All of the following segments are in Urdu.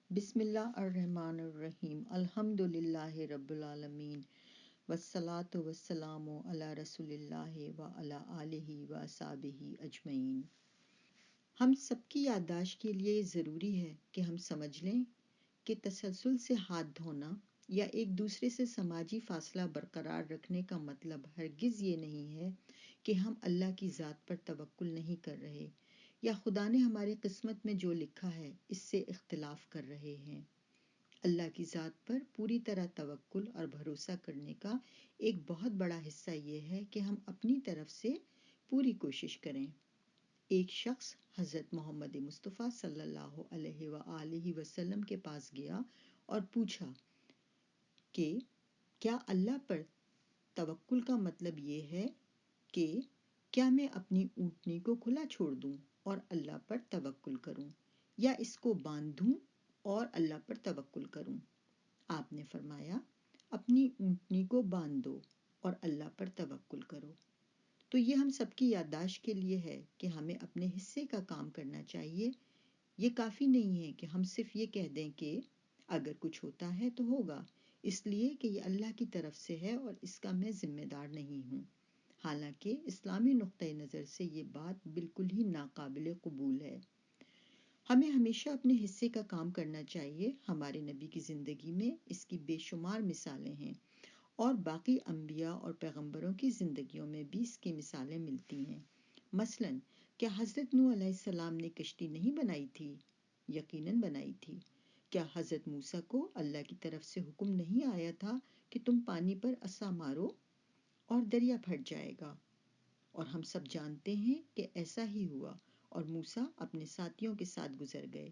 بسم اللہ الرحمن الرحیم، الحمد للہ رب العالمین، والصلاة والسلام علی رسول اللہ وعلی آلہ وصحبہ اجمعین۔ ہم سب کی یادداشت کے لیے ضروری ہے کہ ہم سمجھ لیں کہ تسلسل سے ہاتھ دھونا یا ایک دوسرے سے سماجی فاصلہ برقرار رکھنے کا مطلب ہرگز یہ نہیں ہے کہ ہم اللہ کی ذات پر توکل نہیں کر رہے یا خدا نے ہماری قسمت میں جو لکھا ہے اس سے اختلاف کر رہے ہیں۔ اللہ کی ذات پر پوری طرح توکل اور بھروسہ کرنے کا ایک بہت بڑا حصہ یہ ہے کہ ہم اپنی طرف سے پوری کوشش کریں۔ ایک شخص حضرت محمد مصطفیٰ صلی اللہ علیہ وآلہ وسلم کے پاس گیا اور پوچھا کہ کیا اللہ پر توکل کا مطلب یہ ہے کہ کیا میں اپنی اونٹنی کو کھلا چھوڑ دوں اور اللہ پر توکل کروں، یا اس کو باندھ دوں اور اللہ پر توکل کروں؟ آپ نے فرمایا، اپنی اونٹنی کو باندھ دو اور اللہ پر توکل کرو۔ تو یہ ہم سب کی یادداشت کے لیے ہے کہ ہمیں اپنے حصے کا کام کرنا چاہیے۔ یہ کافی نہیں ہے کہ ہم صرف یہ کہہ دیں کہ اگر کچھ ہوتا ہے تو ہوگا، اس لیے کہ یہ اللہ کی طرف سے ہے اور اس کا میں ذمہ دار نہیں ہوں۔ حالانکہ اسلامی نقطۂ نظر سے یہ بات بالکل ہی ناقابل قبول ہے۔ ہمیں ہمیشہ اپنے حصے کا کام کرنا چاہیے۔ ہمارے نبی کی زندگی میں اس کی بے شمار مثالیں ہیں، اور باقی انبیاء اور پیغمبروں کی زندگیوں میں بھی اس کی مثالیں ملتی ہیں۔ مثلاً کیا حضرت نوح علیہ السلام نے کشتی نہیں بنائی تھی؟ یقیناً بنائی تھی۔ کیا حضرت موسیٰ کو اللہ کی طرف سے حکم نہیں آیا تھا کہ تم پانی پر عصا مارو اور دریا پھٹ جائے گا؟ اور ہم سب جانتے ہیں کہ ایسا ہی ہوا، اور موسیٰ اپنے ساتھیوں کے ساتھ گزر گئے،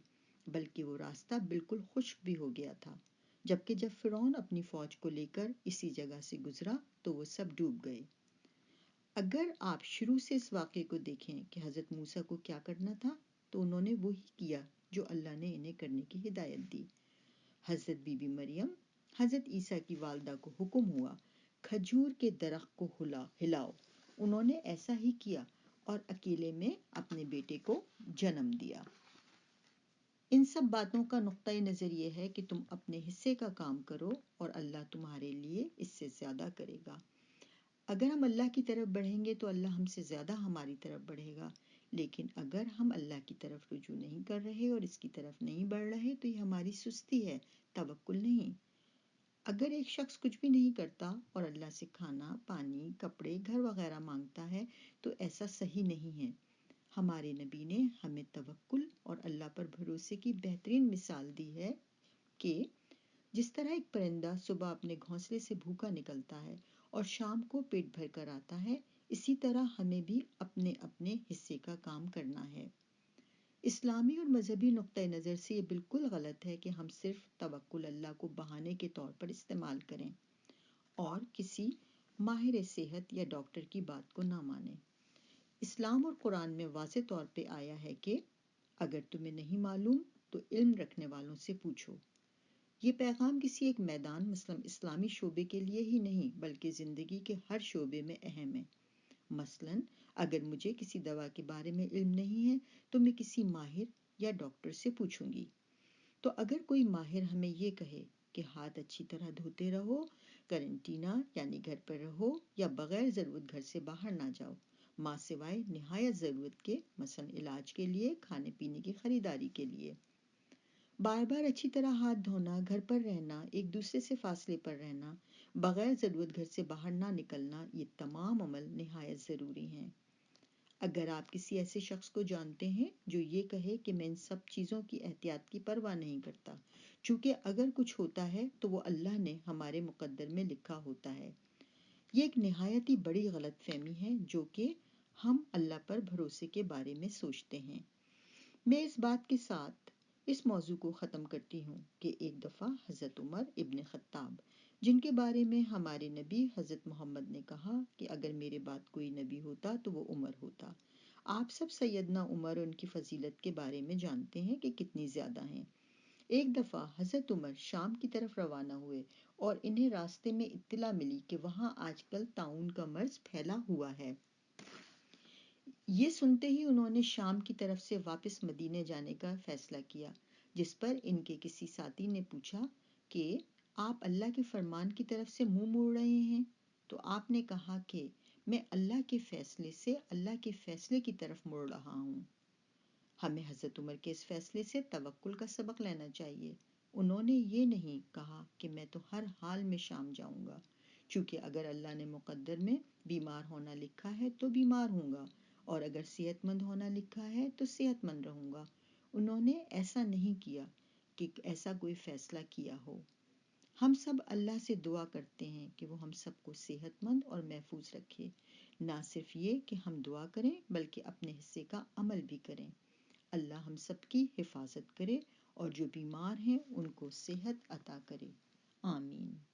بلکہ وہ راستہ بالکل خشک بھی ہو گیا تھا۔ جبکہ جب فرعون اپنی فوج کو لے کر اسی جگہ سے گزرا تو وہ سب ڈوب گئے۔ اگر آپ شروع سے اس واقعے کو دیکھیں کہ حضرت موسیٰ کو کیا کرنا تھا، تو انہوں نے وہی کیا جو اللہ نے انہیں کرنے کی ہدایت دی۔ حضرت بی بی مریم، حضرت عیسیٰ کی والدہ کو حکم ہوا، کھجور کے درخت کو ہلاؤ۔ انہوں نے ایسا ہی کیا اور اکیلے میں اپنے بیٹے کو جنم دیا۔ ان سب باتوں کا نقطۂ نظر یہ ہے کہ تم اپنے حصے کا کام کرو اور اللہ تمہارے لیے اس سے زیادہ کرے گا۔ اگر ہم اللہ کی طرف بڑھیں گے تو اللہ ہم سے زیادہ ہماری طرف بڑھے گا، لیکن اگر ہم اللہ کی طرف رجوع نہیں کر رہے اور اس کی طرف نہیں بڑھ رہے تو یہ ہماری سستی ہے، توکل نہیں۔ اگر ایک شخص کچھ بھی نہیں کرتا اور اللہ سے کھانا، پانی، کپڑے، گھر وغیرہ مانگتا ہے تو ایسا صحیح نہیں ہے۔ ہمارے نبی نے ہمیں توکل اور اللہ پر بھروسے کی بہترین مثال دی ہے کہ جس طرح ایک پرندہ صبح اپنے گھونسلے سے بھوکا نکلتا ہے اور شام کو پیٹ بھر کر آتا ہے، اسی طرح ہمیں بھی اپنے اپنے حصے کا کام کرنا ہے۔ اسلامی اور مذہبی نقطۂ نظر سے یہ بالکل غلط ہے کہ ہم صرف توکل اللہ کو بہانے کے طور پر استعمال کریں اور کسی ماہر صحت یا ڈاکٹر کی بات کو نہ مانیں۔ اسلام اور قرآن میں واضح طور پہ آیا ہے کہ اگر تمہیں نہیں معلوم تو علم رکھنے والوں سے پوچھو۔ یہ پیغام کسی ایک میدان مثلا اسلامی شعبے کے لیے ہی نہیں بلکہ زندگی کے ہر شعبے میں اہم ہے۔ مثلاً اگر مجھے کسی دوا کے بارے میں علم نہیں ہے تو میں کسی ماہر یا ڈاکٹر سے پوچھوں گی۔ تو اگر کوئی ماہر ہمیں یہ کہے کہ ہاتھ اچھی طرح دھوتے رہو، کرنٹینا یعنی گھر پر رہو، یا بغیر ضرورت گھر سے باہر نہ جاؤ، ماں سوائے نہایت ضرورت کے، مثلاً علاج کے لیے، کھانے پینے کی خریداری کے لیے، بار بار اچھی طرح ہاتھ دھونا، گھر پر رہنا، ایک دوسرے سے فاصلے پر رہنا، بغیر ضرورت گھر سے باہر نہ نکلنا، یہ تمام عمل نہایت ضروری ہیں۔ اگر آپ کسی ایسے شخص کو جانتے ہیں جو یہ کہے کہ میں ان سب چیزوں کی احتیاط کی پرواہ نہیں کرتا، چونکہ اگر کچھ ہوتا ہے تو وہ اللہ نے ہمارے مقدر میں لکھا ہوتا ہے، یہ ایک نہایت ہی بڑی غلط فہمی ہے جو کہ ہم اللہ پر بھروسے کے بارے میں سوچتے ہیں۔ میں اس بات کے ساتھ اس موضوع کو ختم کرتی ہوں کہ ایک دفعہ حضرت عمر ابن خطاب، جن کے بارے میں ہمارے نبی حضرت محمد نے کہا کہ اگر میرے بعد کوئی نبی ہوتا تو وہ عمر ہوتا۔ آپ سب سیدنا عمر اور ان کی فضیلت کے بارے میں جانتے ہیں کہ کتنی زیادہ ہیں۔ ایک دفعہ حضرت عمر شام کی طرف روانہ ہوئے اور انہیں راستے میں اطلاع ملی کہ وہاں آج کل طاعون کا مرض پھیلا ہوا ہے۔ یہ سنتے ہی انہوں نے شام کی طرف سے واپس مدینے جانے کا فیصلہ کیا۔ جس پر ان کے کسی ساتھی نے پوچھا کہ آپ اللہ کے فرمان کی طرف سے منہ موڑ رہے ہیں؟ تو آپ نے کہا کہ میں اللہ کے فیصلے سے اللہ کے فیصلے کی طرف مڑ رہا ہوں۔ ہمیں حضرت عمر کے اس فیصلے سے توکل کا سبق لینا چاہیے۔ انہوں نے یہ نہیں کہا کہ میں تو ہر حال میں شام جاؤں گا، چونکہ اگر اللہ نے مقدر میں بیمار ہونا لکھا ہے تو بیمار ہوں گا، اور اگر صحت مند ہونا لکھا ہے تو صحت مند رہوں گا۔ انہوں نے ایسا نہیں کیا کہ ایسا کوئی فیصلہ کیا ہو۔ ہم سب اللہ سے دعا کرتے ہیں کہ وہ ہم سب کو صحت مند اور محفوظ رکھے۔ نہ صرف یہ کہ ہم دعا کریں بلکہ اپنے حصے کا عمل بھی کریں۔ اللہ ہم سب کی حفاظت کرے اور جو بیمار ہیں ان کو صحت عطا کرے۔ آمین۔